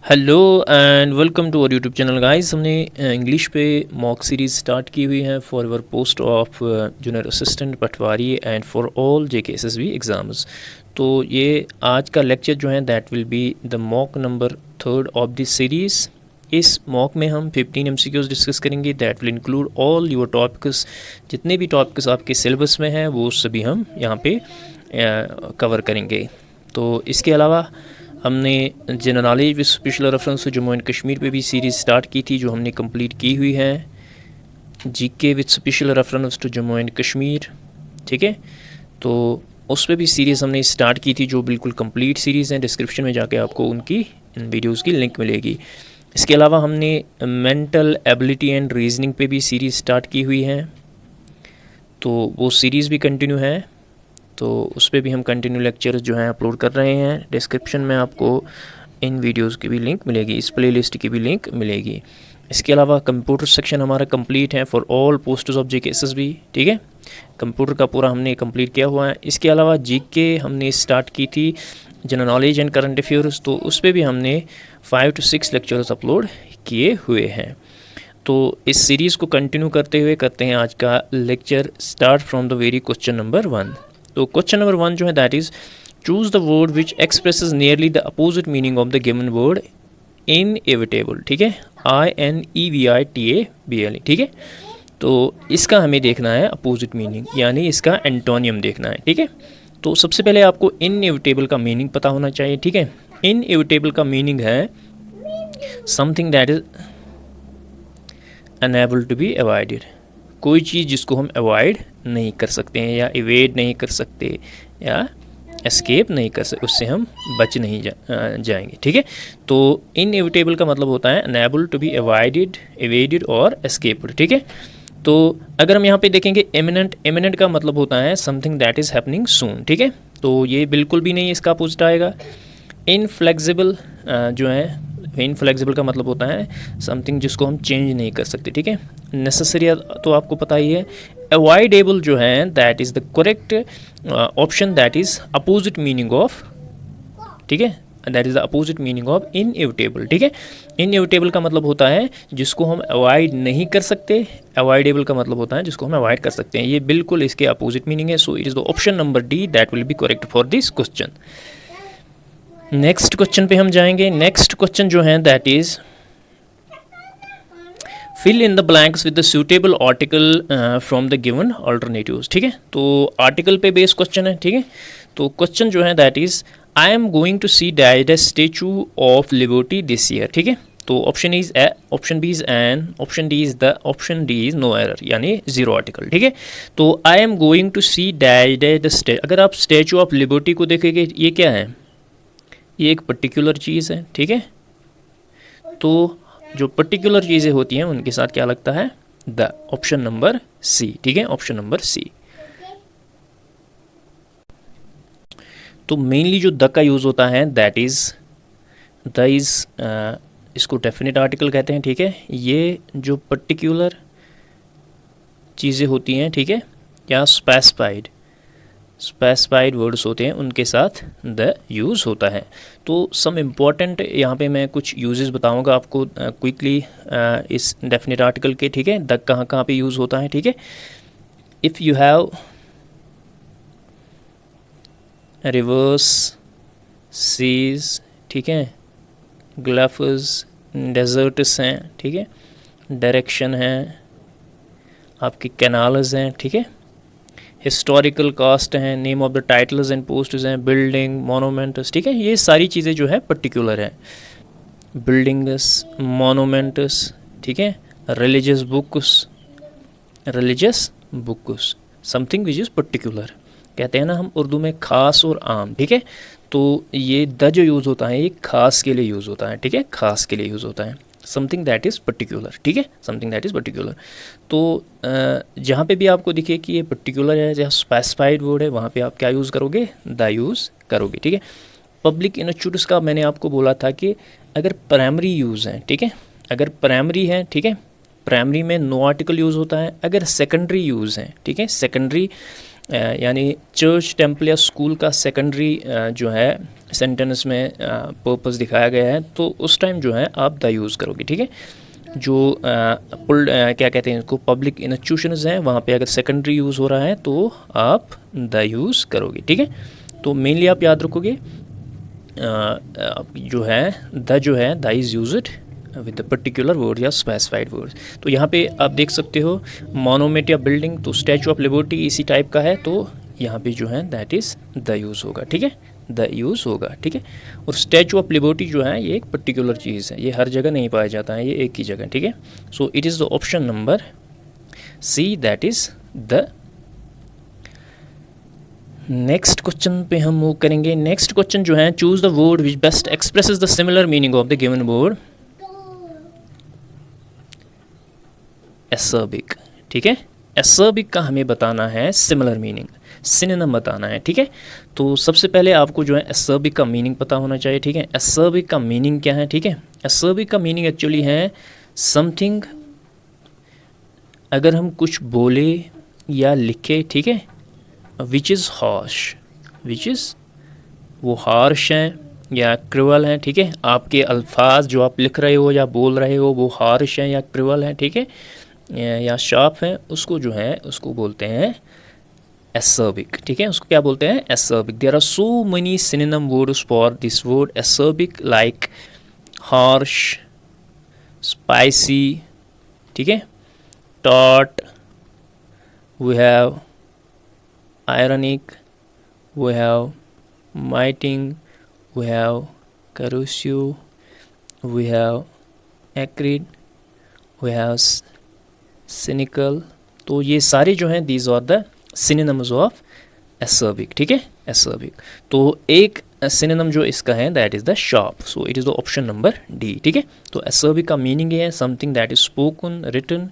Hello and welcome to our YouTube channel guys. हमने English पे mock series start की हुई है for our post of junior assistant patwari and for all JKSSB exams. तो ये आज का लेक्चर जो है that will be the mock number 3 of this series. इस मॉक में हम 15 MCQs डिस्कस करेंगे that will include all your topics. जितने भी टॉपिक्स आपके सिलेबस में हैं वो सभी हम यहाँ पे कवर करेंगे। तो इसके अलावा हमने general knowledge with special reference to Jammu and Kashmir पे भी सीरीज़ स्टार्ट की थी जो हमने कंप्लीट की हुई है। GK with special reference to Jammu and Kashmir, ठीक है। तो उस पर भी सीरीज़ हमने स्टार्ट की थी जो बिल्कुल कंप्लीट सीरीज़ है। डिस्क्रिप्शन में जाके आपको उनकी इन वीडियोज़ की लिंक मिलेगी। इसके अलावा हमने मेंटल एबिलिटी एंड रीजनिंग पे भी सीरीज़ स्टार्ट की हुई है, तो वो सीरीज़ भी कंटिन्यू है। तो उस पर भी हम कंटिन्यू लेक्चर्स जो हैं अपलोड कर रहे हैं। डिस्क्रिप्शन में आपको इन वीडियोस की भी लिंक मिलेगी, इस प्लेलिस्ट की भी लिंक मिलेगी। इसके अलावा कंप्यूटर सेक्शन हमारा कंप्लीट है for all posts of JKSSB, ठीक है। कंप्यूटर का पूरा हमने कंप्लीट किया हुआ है। इसके अलावा GK हमने स्टार्ट की थी general knowledge and current affairs, तो उस पर भी हमने 5 to 6 लेक्चर्स अपलोड किए हुए हैं। तो इस सीरीज़ को कंटिन्यू करते हुए करते हैं आज का lecture start from the very question number 1। तो क्वेश्चन नंबर 1 जो है that is choose the word which expresses nearly the opposite meaning of the given word inevitable, ठीक है। INEVITABLE, ठीक है। तो इसका हमें देखना है अपोजिट मीनिंग, यानी इसका एंटोनियम देखना है, ठीक है। तो सबसे पहले आपको इनएविटेबल का मीनिंग पता होना चाहिए, ठीक है। इनएविटेबल का मीनिंग है something that is unable to be avoided, कोई चीज़ जिसको हम अवॉइड नहीं कर सकते हैं या इवेड नहीं कर सकते या एस्केप नहीं कर सकते, उससे हम बच नहीं जाएंगे, ठीक है। तो इनएविटेबल का मतलब होता है unable to be avoided, evaded और एस्केप्ड, ठीक है। तो अगर हम यहाँ पे देखेंगे इमिनेंट का मतलब होता है समथिंग दैट इज़ हैपनिंग सून, ठीक है। तो ये बिल्कुल भी नहीं, इसका अपोजिट आएगा। इनफ्लेक्सिबल जो है, इनफ्लेक्सिबल का मतलब होता है समथिंग जिसको हम चेंज नहीं कर सकते, ठीक है। नेसेसरी तो आपको पता ही है। अवॉइडेबल जो है that is the correct option, that is opposite meaning of, ठीक है, that is the opposite meaning of inevitable, ठीक है। इनएविटेबल का मतलब होता है जिसको हम अवॉइड नहीं कर सकते, अवॉइडेबल का मतलब होता है जिसको हम अवॉइड कर सकते हैं। ये बिल्कुल इसके अपोजिट मीनिंग है। So it is the option number D that will be correct for this question. Next question पे हम जाएंगे। नेक्स्ट क्वेश्चन जो है that is fill in the blanks with the suitable article from the given alternatives, ठीक है। तो article पे based question है, ठीक है। तो क्वेश्चन जो है that is I am going to see the statue of liberty this year, ठीक है। तो option is A, option B is an, option D is the, option D is no error, यानी जीरो आर्टिकल, ठीक है। तो I am going to see the stay, अगर आप statue of liberty को देखेंगे ये क्या है, ये एक पर्टिकुलर चीज़ है, ठीक है। तो जो पर्टिकुलर चीज़ें होती हैं उनके साथ क्या लगता है, द, ऑप्शन नंबर C, ठीक है, ऑप्शन नंबर C। तो मेनली जो द का यूज़ होता है दैट इज़ द इज़, इसको डेफिनेट आर्टिकल कहते हैं, ठीक है। ये जो पर्टिकुलर चीज़ें होती हैं, ठीक है, या स्पेसिफाइड वर्ड्स होते हैं उनके साथ द यूज़ होता है। तो सम इम्पॉर्टेंट यहाँ पे मैं कुछ यूजेस बताऊँगा आपको क्विकली इस डेफिनेट आर्टिकल के, ठीक है। द कहाँ कहाँ पे यूज़ होता है, ठीक है। If you have rivers, seas, ठीक है, ग्लाफस, डेजर्ट्स हैं, ठीक है, डायरेक्शन हैं, आपकी कैनाल्स हैं, ठीक है, हिस्टोरिकल कास्ट हैं, name of the titles and posts हैं, बिल्डिंग, मोनूमेंट्स, ठीक है। ये सारी चीज़ें जो है पर्टिकुलर है। बिल्डिंग्स, मोनूमेंट्स, ठीक है, religious books, something which is particular, कहते हैं ना हम उर्दू में खास और आम, ठीक है। तो ये द जो यूज़ होता है ये खास के लिए यूज़ होता है, ठीक है, खास के लिए यूज़ होता है। समथिंग दैट इज़ पर्टिकुलर, ठीक है, समथिंग दैट इज़ पर्टिकुलर। तो जहाँ पे भी आपको दिखे कि ये पर्टिकुलर है, जहाँ स्पेसिफाइड वर्ड है, वहाँ पे आप क्या यूज़ करोगे, द यूज़ करोगे, ठीक है। पब्लिक इंस्टीट्यूट्स का मैंने आपको बोला था कि अगर प्राइमरी यूज़ है, ठीक है, अगर प्राइमरी है, ठीक है, प्राइमरी में नो आर्टिकल यूज़ होता है। अगर सेकेंडरी यूज़ है, ठीक है, सेकेंडरी यानी चर्च, टेम्पल या स्कूल का सेकेंडरी जो है सेंटेंस में पर्पस दिखाया गया है, तो उस टाइम जो है आप द यूज़ करोगे, ठीक है। जो क्या कहते हैं इसको, पब्लिक इंस्टीट्यूशंस हैं, वहाँ पे अगर सेकेंडरी यूज़ हो रहा है तो आप द यूज़ करोगे, ठीक है। तो मेनली आप याद रखोगे जो है the is used with the particular word या स्पेसिफाइड वर्ड। तो यहाँ पे आप देख सकते हो मोनूमेंट या बिल्डिंग, तो स्टैचू ऑफ लिबर्टी इसी टाइप का है, तो यहाँ पे जो है दैट इज़ द यूज़ होगा, ठीक है, द यूज़ होगा, ठीक है। और स्टैचू ऑफ लिबर्टी जो है ये एक पर्टिकुलर चीज़ है, ये हर जगह नहीं पाया जाता है, ये एक ही जगह, ठीक है। So it is the option number C, that is the. Next question पे हम मूव करेंगे। नेक्स्ट क्वेश्चन जो है, choose the word which best expresses the similar meaning of the given word acerbic, ठीक है। एसर्बिक का हमें बताना है सिमिलर मीनिंग, सिनोनिम बताना है, ठीक है। तो सबसे पहले आपको जो है एसर्बिक का मीनिंग पता होना चाहिए, ठीक है। एसर्बिक का मीनिंग क्या है, ठीक है। एसर्बिक का मीनिंग एक्चुअली है समथिंग, अगर हम कुछ बोले या लिखे, ठीक है, which is harsh, which is वो हार्श हैं या क्रूअल हैं, ठीक है। आपके अल्फाज जो आप लिख रहे हो या बोल रहे हो वो हार्श हैं या क्रूअल हैं, ठीक है, या शार्प हैं, उसको जो है उसको बोलते हैं एसर्बिक, ठीक है। उसको क्या बोलते हैं, acerbic. There are so many synonym words for this word acerbic, like harsh, spicy, ठीक है, taut, we have ironic, we have mighting, we have corrosive, we have acrid, we have cynical। तो ये सारे जो हैं these are the synonyms of acerbic, ठीक है, acerbic। तो एक synonym जो इसका है that is the sharp, so it is the option number D, ठीक है। तो acerbic का meaning है something that is spoken, written,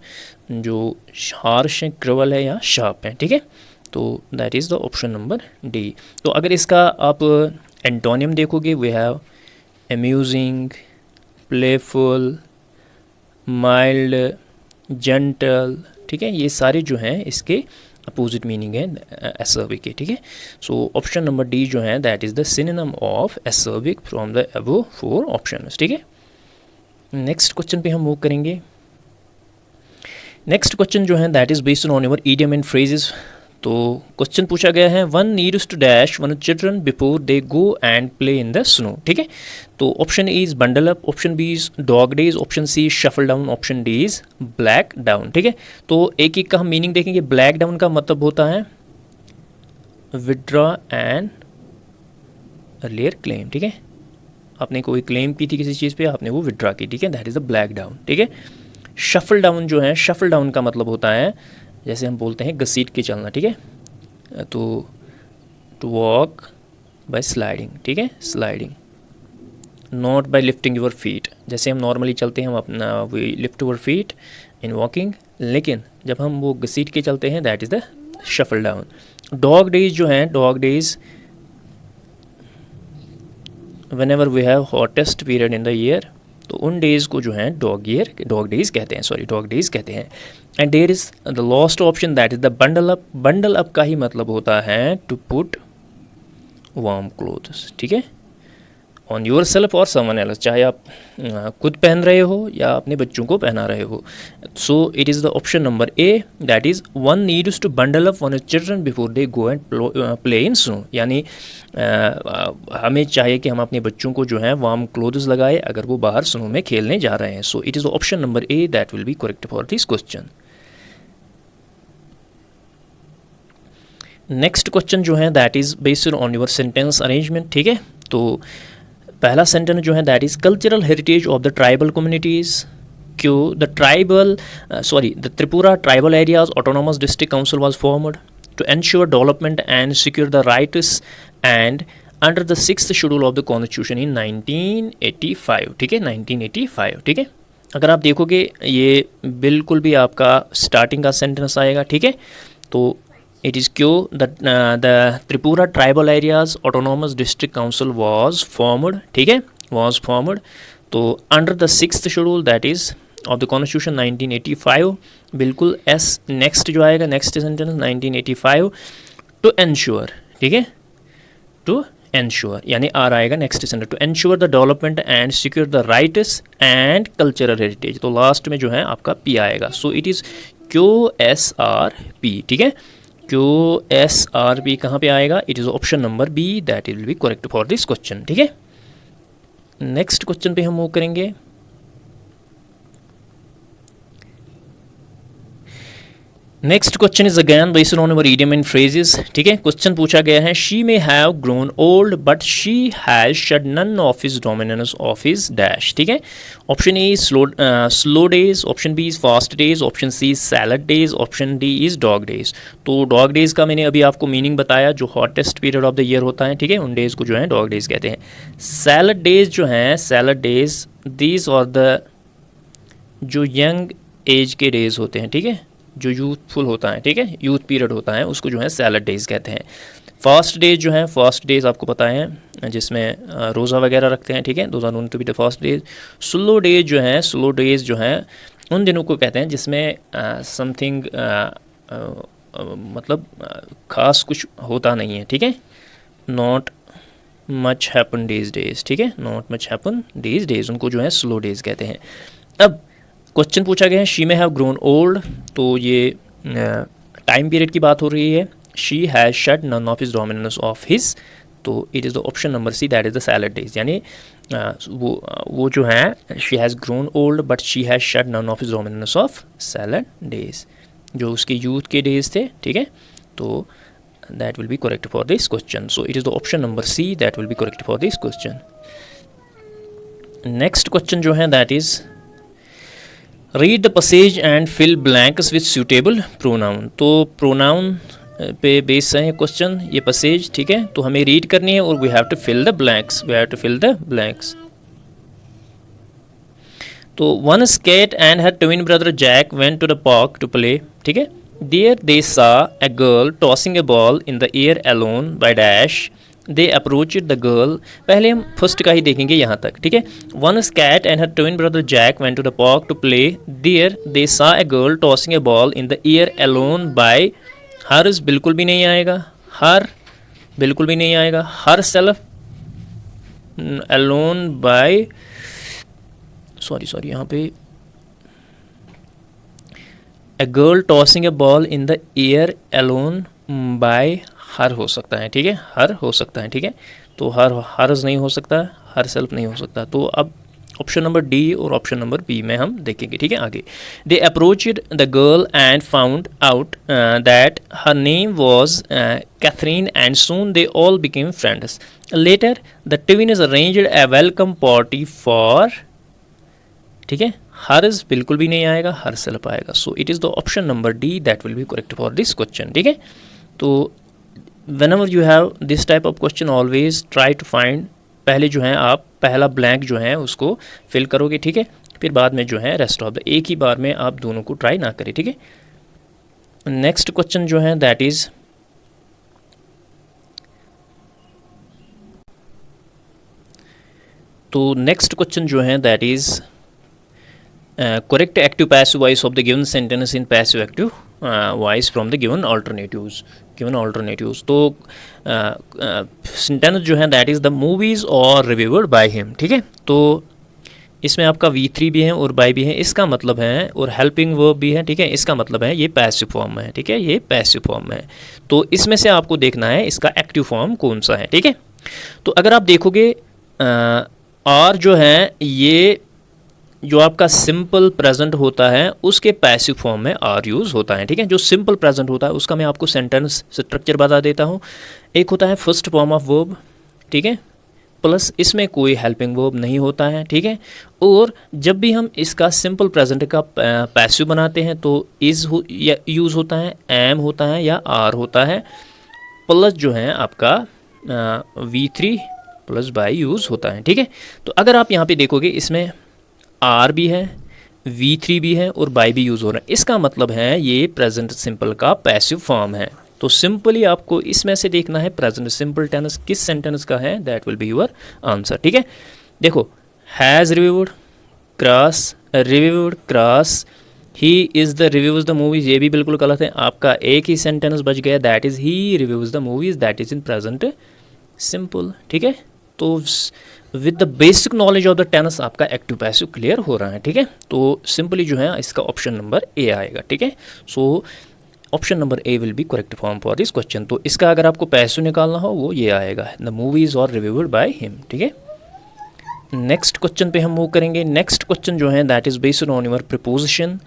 जो harsh है, cruel है या sharp है, ठीक है। तो that is the option number D. तो अगर इसका आप एंटोनियम देखोगे, we have amusing, playful, mild, gentle, ठीक है। ये सारे जो हैं इसके अपोजिट मीनिंग है एसर्बिक के, ठीक है। सो ऑप्शन नंबर डी जो है that is the synonym of acerbic from the above 4 options, ठीक है। नेक्स्ट क्वेश्चन पे हम मूव करेंगे। नेक्स्ट क्वेश्चन जो है that is based on your idiom and phrases. तो क्वेश्चन पूछा गया है, one needs to dash one children before they go and play in the snow, ठीक है। तो option A is bundle up, option B is dog days, option C shuffle down, option D is black down, ठीक है। तो एक एक का हम मीनिंग देखेंगे। ब्लैक डाउन का मतलब होता है विड्रॉ एंड अर्लियर क्लेम, ठीक है। आपने कोई क्लेम की थी किसी चीज़ पे, आपने वो विड्रॉ की, ठीक है, that is the black down, ठीक है। शफल डाउन जो है, शफल डाउन का मतलब होता है जैसे हम बोलते हैं घसीट के चलना, ठीक है। तो टू वॉक बाय स्लाइडिंग, ठीक है, sliding, not by lifting your feet. जैसे हम नॉर्मली चलते हैं हम अपना we lift your feet in walking, लेकिन जब हम वो घसीट के चलते हैं that is the shuffle down. Dog days जो हैं, dog days whenever we have hottest period in the year, तो उन डेज़ को जो है डॉग डेज़ कहते हैं, सॉरी डॉग डेज़ कहते हैं। And there is the last option that is the bundle up. Bundle up का ही मतलब होता है टू पुट वार्म क्लोथ्स, ठीक है, ऑन योर सेल्फ और समवन एल्स, चाहे आप खुद पहन रहे हो या अपने बच्चों को पहना रहे हो। So it is the option number A, that is one needs to bundle up one children before they go and play in snow. यानी हमें चाहिए कि हम अपने बच्चों को जो है वार्म क्लोथ्स लगाए अगर वो बाहर स्नो में खेलने जा रहे हैं। So it is the option number A that will be correct for this question. Next question जो है that is based on your sentence arrangement, ठीक है। तो पहला सेंटेंस जो है that is cultural heritage of the tribal communities, क्यों the Tripura tribal areas autonomous district council was formed to ensure development and secure the rights and under the 6th schedule of the constitution इन 1985, ठीक है, 1985, ठीक है। अगर आप देखोगे ये बिल्कुल भी आपका स्टार्टिंग का सेंटेंस आएगा, ठीक है। तो it is the Tripura tribal areas autonomous district council was formed, ठीक है, was formed। तो under the 6th schedule that is of the constitution 1985, बिल्कुल एस नेक्स्ट जो आएगा नेक्स्ट सेंटेंस 1985 टू एंश्योर, ठीक है, टू एंश्योर, यानी आर आएगा next sentence, to ensure the development and secure the rights and cultural heritage, तो last में जो है आपका पी आएगा। सो इट इज़ QSRP, ठीक है, QSRP कहाँ पे आएगा? It is option number B, that will be correct for this question, ठीक है। नेक्स्ट क्वेश्चन पे हम मूव करेंगे। Next question is again based on our idiom and phrases, ठीक है। क्वेश्चन पूछा गया है, she may have grown old but she has shed none of his dominance of his dash, ठीक है। Option A slow days, option B is fast days, option C is salad days, option D is dog days. तो dog days का मैंने अभी आपको meaning बताया, जो hottest period of the year होता है, ठीक है, उन डेज को जो है डॉग डेज कहते हैं। सैलड डेज जो हैं, सैलड डेज दीज और द जो यंग एज के डेज होते हैं, ठीक है, जो यूथफुल होता है, ठीक है, यूथ पीरियड होता है, उसको जो है सैलड डेज कहते हैं। फास्ट डेज जो हैं, फास्ट डेज आपको पता है जिसमें रोज़ा वगैरह रखते हैं, ठीक है, those are known to be the fast days. Slow days जो हैं, स्लो डेज जो हैं उन दिनों को कहते हैं जिसमें समथिंग मतलब ख़ास कुछ होता नहीं है, ठीक है, not much happen days days, ठीक है, not much happen days days, उनको जो है स्लो डेज कहते हैं। अब क्वेश्चन पूछा गया है, शी में हैव ग्रोन ओल्ड, तो ये टाइम पीरियड की बात हो रही है। She has shed none of his dominance of his, तो it is the option number C, that is the salad days, यानी वो जो है she has grown old but she has shed none of his dominance of salad days, जो उसके youth के days थे, ठीक है, तो that will be correct for this question. So it is the option number C, that will be correct for this question. Next question जो है that is read the passage and fill blanks with suitable pronoun, तो pronoun पे base है question, ये passage, ठीक है, तो हमें रीड करनी है और we have to fill the blanks, we have to fill the blanks. तो one cat and her twin brother Jack went to the park to play, ठीक है, there they saw a girl tossing a ball in the air alone by dash, they approach the girl, पहले हम first का ही देखेंगे यहाँ तक, ठीक है। One cat and her twin brother Jack went to the park to play, there they saw a girl tossing a ball in the air alone by, hers बिल्कुल भी नहीं आएगा, हर बिल्कुल भी नहीं आएगा, herself alone by, sorry यहाँ पे a girl tossing a ball in the air alone by her हो सकता है, ठीक है, हर हो सकता है, ठीक है, तो हर्स नहीं हो सकता, हर सेल्फ नहीं हो सकता। तो अब ऑप्शन नंबर डी और ऑप्शन नंबर बी में हम देखेंगे, ठीक है। आगे, they approached the girl and found out that her name was Catherine and soon they all became friends, later the twins arranged a welcome party for, ठीक है, hers बिल्कुल भी नहीं आएगा, हर सेल्फ आएगा। सो it is the option number D, that will be correct for this question, ठीक है। तो whenever you have this type of question always try to find, पहले जो है आप पहला ब्लैंक जो है उसको फिल करोगे, ठीक है, फिर बाद में जो है रेस्ट ऑफ द, एक ही बार में आप दोनों को ट्राई ना करें, ठीक है। नेक्स्ट क्वेश्चन जो है दैट इज तो नेक्स्ट क्वेश्चन जो है that is correct active passive voice of the given sentence in passive active voice from the given alternatives, तो सेंटेंस जो है दैट इज़ द मूवीज़ और रिव्यूड बाय हिम, ठीक है। तो इसमें आपका V3 भी है और बाय भी है, इसका मतलब है, और हेल्पिंग वर्ब भी है, ठीक है, इसका मतलब है ये पैसिव फॉर्म में है, ठीक है, ये पैसिव फॉर्म में है। तो इसमें से आपको देखना है इसका एक्टिव फॉर्म कौन सा है, ठीक है। तो अगर आप देखोगे आर जो है ये जो आपका सिंपल प्रेजेंट होता है उसके पैसिव फॉर्म में आर यूज़ होता है, ठीक है। जो सिंपल प्रेजेंट होता है उसका मैं आपको सेंटेंस स्ट्रक्चर बता देता हूँ। एक होता है फर्स्ट फॉर्म ऑफ वर्ब, ठीक है, प्लस इसमें कोई हेल्पिंग वर्ब नहीं होता है, ठीक है। और जब भी हम इसका सिंपल प्रेजेंट का पैसिव बनाते हैं तो इज़ यूज़ होता है, एम होता है या आर होता है, प्लस जो है आपका V3 प्लस बाय यूज़ होता है, ठीक है। तो अगर आप यहाँ पे देखोगे इसमें आर भी है, V3 भी है और बाय भी यूज़ हो रहा है, इसका मतलब है ये प्रेजेंट सिंपल का पैसिव फॉर्म है। तो सिंपली आपको इसमें से देखना है प्रेजेंट सिंपल टेंस किस सेंटेंस का है, that will be your answer, ठीक है। देखो, has reviewed cross he is the reviews the movies, ये भी बिल्कुल गलत है, आपका एक ही सेंटेंस बच गया, that is he reviews the movies, that is in present simple, ठीक है। तो with the basic knowledge of the tense आपका एक्टिव पैसिव क्लियर हो रहा है, ठीक है। तो सिंपली जो है इसका ऑप्शन नंबर ए आएगा, ठीक है। So option number A will be correct form for this question. तो इसका अगर आपको पैसिव निकालना हो वो ये आएगा, the movies are reviewed by him, ठीक है। नेक्स्ट क्वेश्चन पे हम मूव करेंगे। नेक्स्ट क्वेश्चन जो है that is based on your preposition.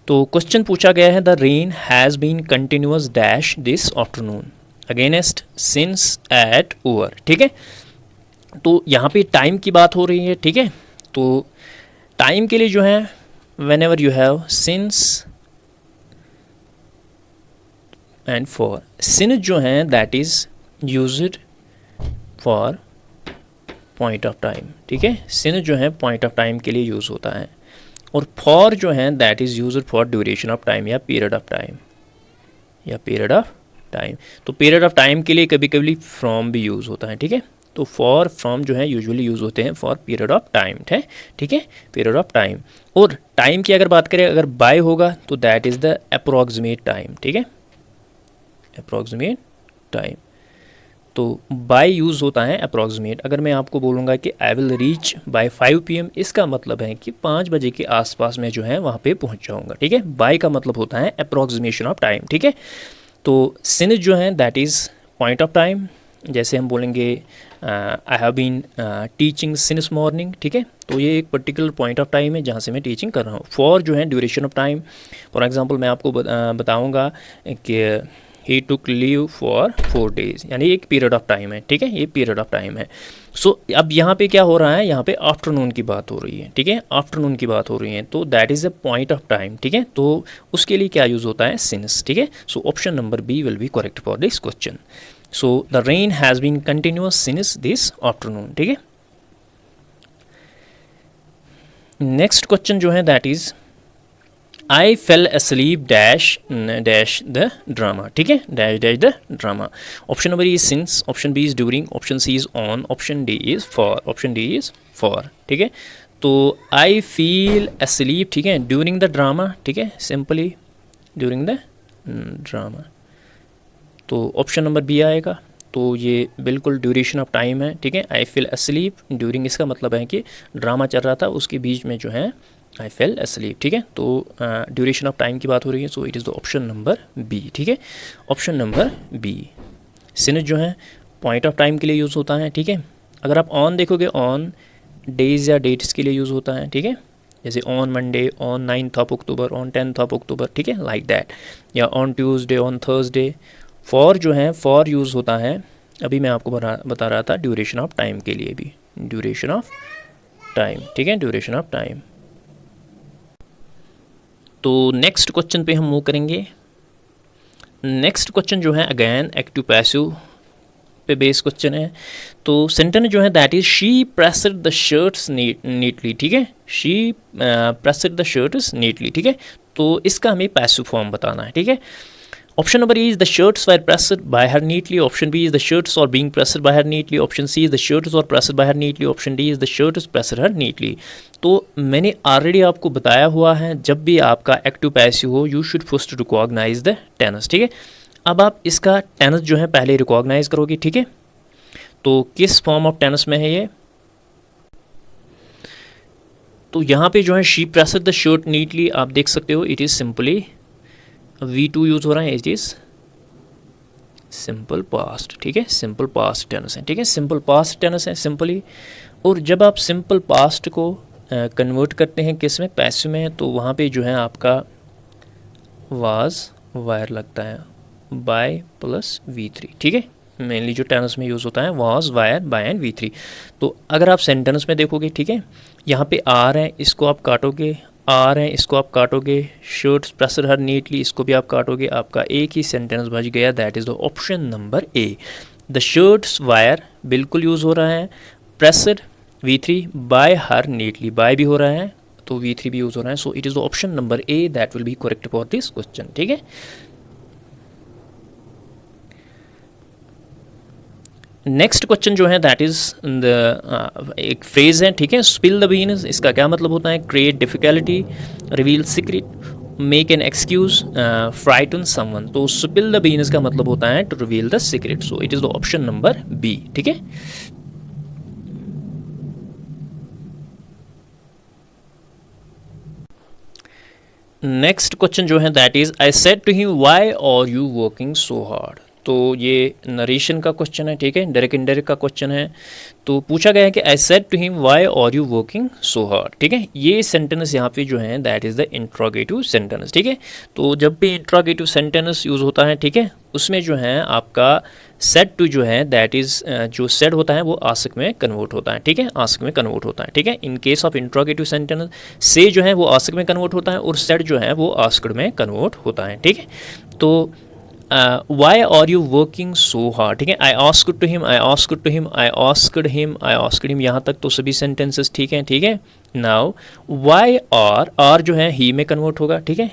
तो क्वेश्चन पूछा गया है the rain has been continuous dash this afternoon, against, since, at, over, ठीक है। तो यहाँ पे टाइम की बात हो रही है, ठीक है। तो टाइम के लिए जो है when ever you have since and for, since जो है that is used for point of time, ठीक है। सिंस जो है पॉइंट ऑफ टाइम के लिए यूज़ होता है, और फॉर जो है that is used for duration of time या पीरियड ऑफ टाइम, या पीरियड ऑफ टाइम। तो पीरियड ऑफ टाइम के लिए कभी कभी फ्रॉम भी यूज़ होता है, ठीक है। तो फॉर, फ्रॉम जो है यूजुअली यूज़ होते हैं फॉर पीरियड ऑफ टाइम, है, ठीक है, पीरियड ऑफ टाइम। और टाइम की अगर बात करें, अगर बाय होगा तो that is the approximate time, ठीक है, अप्रॉक्सीमेट टाइम। तो बाय यूज़ होता है अप्रॉक्सीमेट। अगर मैं आपको बोलूँगा कि I will reach by 5 PM, इसका मतलब है कि 5 बजे के आसपास मैं जो है वहाँ पे पहुँच जाऊँगा, ठीक है। बाय का मतलब होता है अप्रॉक्सीमेशन ऑफ टाइम, ठीक है। तो सिंस जो है that is point of time. जैसे हम बोलेंगे I have been teaching since morning, ठीक है। तो ये एक पर्टिकुलर पॉइंट ऑफ टाइम है जहाँ से मैं टीचिंग कर रहा हूँ। फॉर जो है duration of time. For example मैं आपको बताऊँगा कि ही टुक लीव फॉर 4 days, यानी एक पीरियड ऑफ टाइम है, ठीक है, ये पीरियड ऑफ टाइम है। सो अब यहाँ पे क्या हो रहा है, यहाँ पे आफ्टरनून की बात हो रही है, ठीक है, आफ्टरनून की बात हो रही है। तो that is a point of time, ठीक है। तो उसके लिए क्या यूज़ होता है, सिंस, ठीक है। So option number B will be correct for this question. So the rain has been continuous since this afternoon, ठीक है। नेक्स्ट क्वेश्चन जो है that is I fell asleep dash dash the drama, ठीक है, dash dash the drama. Option number E is since, option B is during, option C is on, option D is for, option D is for, ठीक है। तो I feel asleep, ठीक है, during the drama, ठीक है, simply during the drama. तो option number B आएगा। तो ये बिल्कुल ड्यूरेशन ऑफ टाइम है, ठीक है। आई फील asleep, ड्यूरिंग इसका मतलब है कि ड्रामा चल रहा था उसके बीच में जो है आई फेल asleep, ठीक है। तो ड्यूरेशन ऑफ टाइम की बात हो रही है, so it is the option number B, ठीक है, ऑप्शन नंबर बी। सिंस जो है पॉइंट ऑफ टाइम के लिए यूज़ होता है, ठीक है। अगर आप ऑन देखोगे, ऑन डेज़ या डेट्स के लिए यूज़ होता है, ठीक है, जैसे on Monday, on 9th of October, on 10th of October, ठीक है, लाइक दैट, या on Tuesday, on Thursday. For जो है फॉर यूज़ होता है, अभी मैं आपको बता रहा था ड्यूरेशन ऑफ टाइम के लिए भी, ड्यूरेशन ऑफ टाइम, ठीक है, ड्यूरेशन ऑफ टाइम। तो नेक्स्ट क्वेश्चन पे हम मूव करेंगे। नेक्स्ट क्वेश्चन जो है अगेन एक्टिव पैसिव पे बेस क्वेश्चन है। तो सेंटेंस जो है that is she pressed the shirts neatly, ठीक है, she pressed the shirts neatly, ठीक है। तो इसका हमें पैसिव फॉर्म बताना है, ठीक है। Option number E is the shirts were pressed by her neatly, option B is the shirts are being pressed by her neatly, option C is the shirts are pressed by her neatly, option D is the shirts pressed her neatly. तो मैंने already आपको बताया हुआ है, जब भी आपका active passive हो you should first recognise the tense, ठीक है। अब आप इसका टेंस जो है पहले रिकॉग्नाइज करोगे, ठीक है। तो किस फॉर्म ऑफ टेंस में है ये, तो यहाँ पे जो है she pressed the shirt neatly, आप देख सकते हो it is simply V2 use हो रहा है, इट इज़ सिंपल पास्ट, ठीक है, सिंपल पास्ट टेंस है, ठीक है, सिंपल पास्ट टेंस है सिंपली। और जब आप सिंपल पास्ट को कन्वर्ट करते हैं किस में, पैसिव में, तो वहाँ पे जो है आपका वाज वायर लगता है, बाय प्लस V3, ठीक है। मेनली जो टेंस में यूज़ होता है was wire bye and V3। तो अगर आप सेंटेंस में देखोगे, ठीक है, यहाँ पे आर है, इसको आप काटोगे, आर है, इसको आप काटोगे, शर्ट्स प्रेस्ड हर नीटली, इसको भी आप काटोगे, आपका एक ही सेंटेंस बच गया, that is the option number A. The shirts were बिल्कुल यूज़ हो रहा है, pressed V3, by her neatly, by भी हो रहा है तो V3 भी यूज़ हो रहा है, so it is the option number A that will be correct for this question, ठीक है। नेक्स्ट क्वेश्चन जो है दैट इज़ द एक फ्रेज है, ठीक है, स्पिल द बीन्स, इसका क्या मतलब होता है, create difficulty, reveal secret, make an excuse, frighten someone. तो स्पिल द बीन्स का मतलब होता है to reveal the secret. So it is the option number B. ठीक है, नेक्स्ट क्वेश्चन जो है that is I said to him why are you working so hard. तो ये नरेशन का क्वेश्चन है। ठीक है, डायरेक्ट इनडायरेक्ट का क्वेश्चन है। तो पूछा गया है कि I said to him why are you working so hard. ठीक है, ये सेंटेंस यहाँ पे जो है that is the interrogative sentence. ठीक है, तो जब भी इंट्रोगेटिव सेंटेंस यूज़ होता है, ठीक है, उसमें जो है आपका सेड टू जो है दैट इज़ जो सेड होता है वो आस्क में कन्वर्ट होता है। ठीक है, आस्क में कन्वर्ट होता है। ठीक है, in case of interrogative sentence से जो है वो आस्क में कन्वर्ट होता है और सेड जो है वो आस्क्ड में कन्वर्ट होता है। ठीक है, तो why are you working so hard. ठीक है, I asked to him, I asked to him, I asked him, I asked him, यहाँ तक तो सभी सेंटेंसेस ठीक हैं। ठीक है, नाउ वाई आर जो है ही में कन्वर्ट होगा। ठीक है,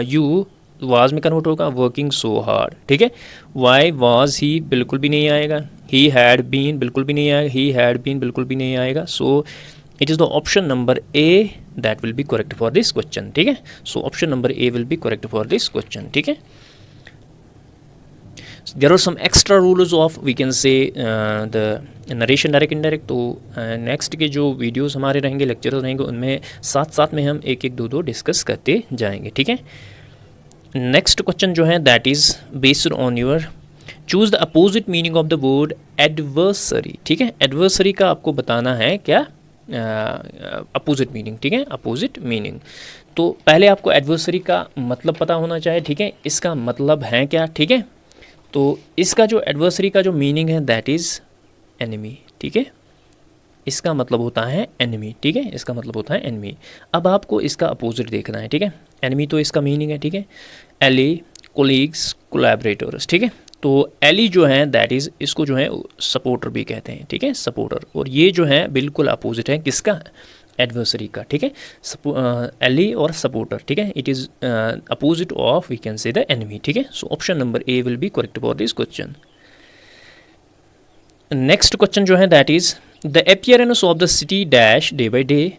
यू वाज में कन्वर्ट होगा, वर्किंग सो हार्ड। ठीक है, वाई वाज ही बिल्कुल भी नहीं आएगा, ही हैड बीन बिल्कुल भी नहीं आएगा, ही हैड बीन बिल्कुल भी नहीं आएगा। सो it is the option number A that will be correct for this question. ठीक है, so option number A will be correct for this question. ठीक है, there are some extra rules of we can say the narration direct indirect। तो next के जो videos हमारे रहेंगे, lectures रहेंगे, उनमें साथ साथ में हम एक एक दो डिस्कस करते जाएंगे। ठीक है, नेक्स्ट क्वेश्चन जो है that is based on your choose the opposite meaning of the word adversary. ठीक है, एडवर्सरी का आपको बताना है क्या अपोजिट मीनिंग। ठीक है, अपोजिट मीनिंग। तो पहले आपको एडवर्सरी का मतलब पता होना चाहिए। ठीक है, इसका मतलब है क्या। ठीक है, तो इसका जो एडवर्सरी का जो मीनिंग है दैट इज़ एनिमी। ठीक है, इसका मतलब होता है एनिमी। ठीक है, इसका मतलब होता है एनिमी। अब आपको इसका अपोजिट देखना है। ठीक है, एनिमी तो इसका मीनिंग है। ठीक है, एली, कोलीग्स, कोलैबोरेटर्स। ठीक है, तो एली जो है दैट इज़ इसको जो है सपोर्टर भी कहते हैं। ठीक है, सपोर्टर, और ये जो है बिल्कुल अपोजिट है किसका, एडवर्सरी का। ठीक है, एली और सपोर्टर। ठीक है, it is opposite of we can say the enemy. ठीक है, so option number A will be correct for this question. Next question जो है that is the appearance of the city dash day by day.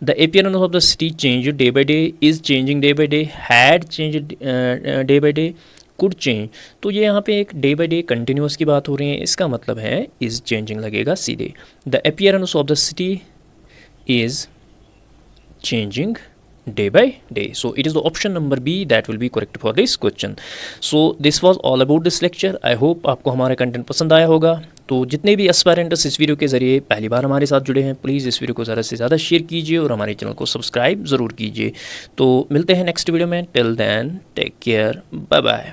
The appearance of the city change day by day, is changing day by day, had change day by day, could change. तो ये यहाँ पे एक day by day continuous की बात हो रही है, इसका मतलब है इज़ चेंजिंग लगेगा सीधे। The appearance of the city is changing day by day. So it is the option number B that will be correct for this question. So this was all about this lecture. I hope आपको हमारा content पसंद आया होगा। तो जितने भी aspirants इस video के ज़रिए पहली बार हमारे साथ जुड़े हैं, प्लीज़ इस वीडियो को ज़्यादा से ज़्यादा शेयर कीजिए और हमारे चैनल को सब्सक्राइब ज़रूर कीजिए। तो मिलते हैं नेक्स्ट वीडियो में। Till then take care, bye bye.